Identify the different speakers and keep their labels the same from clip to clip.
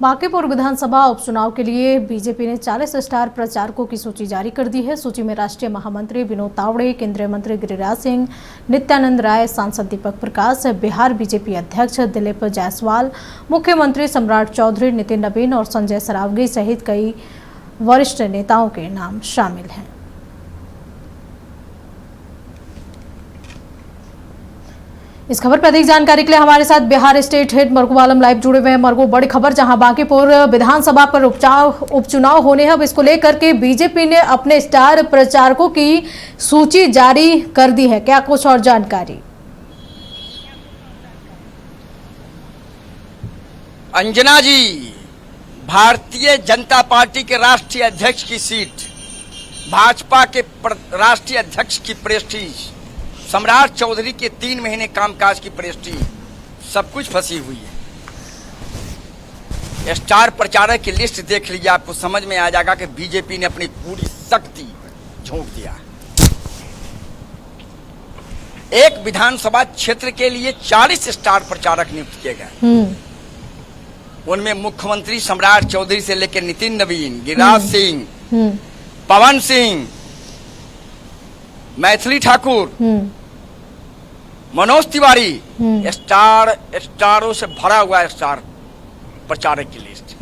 Speaker 1: बांकीपुर विधानसभा उपचुनाव के लिए बीजेपी ने 40 स्टार प्रचारकों की सूची जारी कर दी है। सूची में राष्ट्रीय महामंत्री विनोद तावड़े, केंद्रीय मंत्री गिरिराज सिंह, नित्यानंद राय, सांसद दीपक प्रकाश, बिहार बीजेपी अध्यक्ष दिलीप जायसवाल, मुख्यमंत्री सम्राट चौधरी, नितिन नवीन और संजय सरावगी सहित कई वरिष्ठ नेताओं के नाम शामिल हैं। इस खबर पर अधिक जानकारी के लिए हमारे साथ बिहार स्टेट हेड मरगू आलम लाइव जुड़े हुए हैं। मरगू, बड़ी खबर जहां बांकीपुर विधानसभा पर उपचुनाव होने हैं, अब इसको लेकर के बीजेपी ने अपने स्टार प्रचारकों की सूची जारी कर दी है, क्या कुछ और जानकारी?
Speaker 2: अंजना जी, भारतीय जनता पार्टी के राष्ट्रीय अध्यक्ष की सीट, भाजपा के राष्ट्रीय अध्यक्ष की प्रेस्टीज, सम्राट चौधरी के 3 महीने कामकाज की प्रेस्टीज, सब कुछ फंसी हुई है। स्टार प्रचारक की लिस्ट देख लीजिए, आपको समझ में आ जाएगा कि बीजेपी ने अपनी पूरी शक्ति झोंक दिया। एक विधानसभा क्षेत्र के लिए 40 स्टार प्रचारक नियुक्त किए गए। उनमें मुख्यमंत्री सम्राट चौधरी से लेकर नितिन नवीन, गिरिराज सिंह, पवन सिंह, मैथिली ठाकुर, मनोज तिवारी, स्टारों से भरा हुआ स्टार प्रचारक की लिस्ट।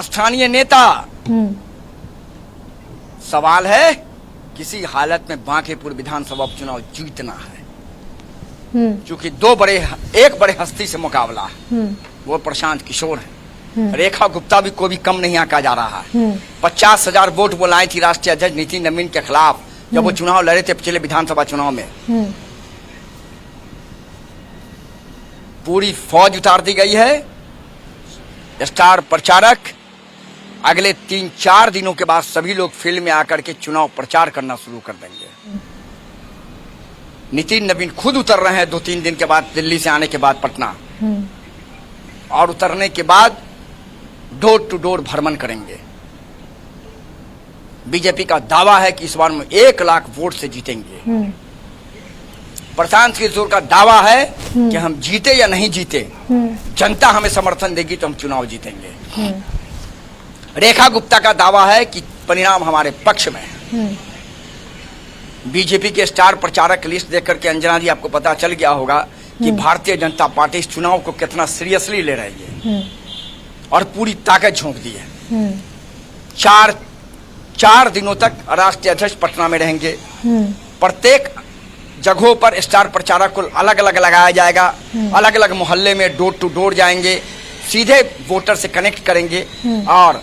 Speaker 2: स्थानीय नेता, सवाल है किसी हालत में बांकीपुर विधानसभा उपचुनाव जीतना है, क्योंकि एक बड़े हस्ती से मुकाबला है, वो प्रशांत किशोर है। रेखा गुप्ता भी को भी कम नहीं आंका जा रहा है। 50,000 वोट वो लाई थी राष्ट्रीय अध्यक्ष नितिन नवीन के खिलाफ जब वो चुनाव लड़े थे पिछले विधानसभा चुनाव में। पूरी फौज उतार दी गई है। स्टार प्रचारक अगले 3-4 दिनों के बाद सभी लोग फील्ड में आकर के चुनाव प्रचार करना शुरू कर देंगे। नितिन नवीन खुद उतर रहे हैं 2-3 दिन के बाद, दिल्ली से आने के बाद पटना, और उतरने के बाद डोर टू डोर भ्रमण करेंगे। बीजेपी का दावा है कि इस बार में 1 लाख वोट से जीतेंगे। प्रशांत किशोर का दावा है कि हम जीते या नहीं जीते, जनता हमें समर्थन देगी तो हम चुनाव जीतेंगे। रेखा गुप्ता का दावा है कि परिणाम हमारे पक्ष में है। बीजेपी के स्टार प्रचारक लिस्ट देख करके अंजना जी आपको पता चल गया होगा कि भारतीय जनता पार्टी इस चुनाव को कितना सीरियसली ले रही है और पूरी ताकत झोंक दी है। 4 दिनों तक राष्ट्रीय अध्यक्ष पटना में रहेंगे। प्रत्येक जगहों पर स्टार प्रचारक को अलग अलग लगाया जाएगा। अलग अलग मोहल्ले में डोर टू डोर जाएंगे, सीधे वोटर से कनेक्ट करेंगे और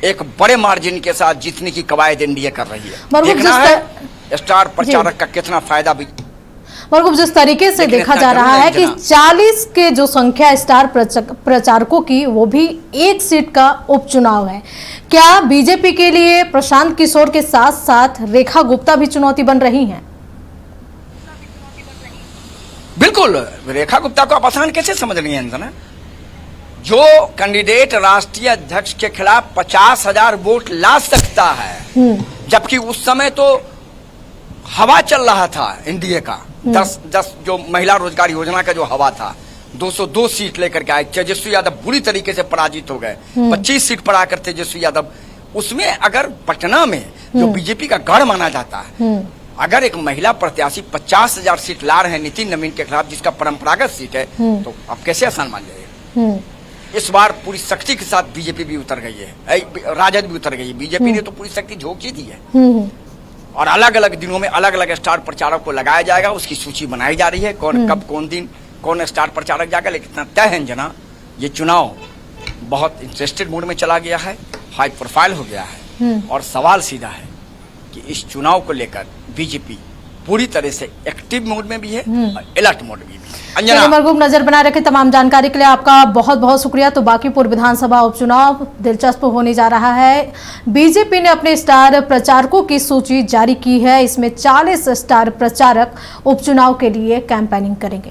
Speaker 2: एक बड़े मार्जिन के साथ जीतने की कवायद एनडीए कर रही है। देखना है स्टार प्रचारक का कितना फायदा भी।
Speaker 1: मरगूब, जिस तरीके से देखा जा रहा है कि 40 के जो संख्या स्टार प्रचारकों की, वो भी 1 सीट का उपचुनाव है, क्या बीजेपी के लिए प्रशांत किशोर के साथ साथ रेखा गुप्ता भी चुनौती बन रही हैं?
Speaker 2: बिल्कुल, रेखा गुप्ता को आप आसान कैसे समझ रही हैं अंजना? जो कैंडिडेट राष्ट्रीय अध्यक्ष के खिलाफ 50,000 वोट ला सकता है, जबकि उस समय तो हवा चल रहा था एनडीए का, 10 जो महिला रोजगार योजना का जो हवा था, 202 सीट लेकर के आए। तेजस्वी यादव बुरी तरीके से पराजित हो गए। 25 सीट पर आकर तेजस्वी यादव, उसमें अगर पटना में जो बीजेपी का गढ़ माना जाता है, अगर एक महिला प्रत्याशी 50,000 सीट ला रहे हैं नितिन नवीन के खिलाफ, जिसका परंपरागत सीट है, तो आप कैसे आसान मान जाइए। इस बार पूरी शक्ति के साथ बीजेपी भी उतर गई है, राजद भी उतर गई है। बीजेपी ने तो पूरी शक्ति झोंक ही दी है और अलग अलग दिनों में अलग अलग स्टार प्रचारक को लगाया जाएगा। उसकी सूची बनाई जा रही है, कौन कब कौन दिन कौन स्टार प्रचारक जाएगा। लेकिन इतना तय है जना, ये चुनाव बहुत इंटरेस्टेड मूड में चला गया है, हाई प्रोफाइल हो गया है और सवाल सीधा है कि इस चुनाव को लेकर बीजेपी पूरी तरह से एक्टिव मोड में भी है और अलर्ट मोड में भी है। अंजना,
Speaker 1: मरगूब, नजर बना रखे। तमाम जानकारी के लिए आपका बहुत बहुत शुक्रिया। तो बांकीपुर विधानसभा उपचुनाव दिलचस्प होने जा रहा है। बीजेपी ने अपने स्टार प्रचारकों की सूची जारी की है। इसमें 40 स्टार प्रचारक उपचुनाव के लिए कैंपेनिंग करेंगे।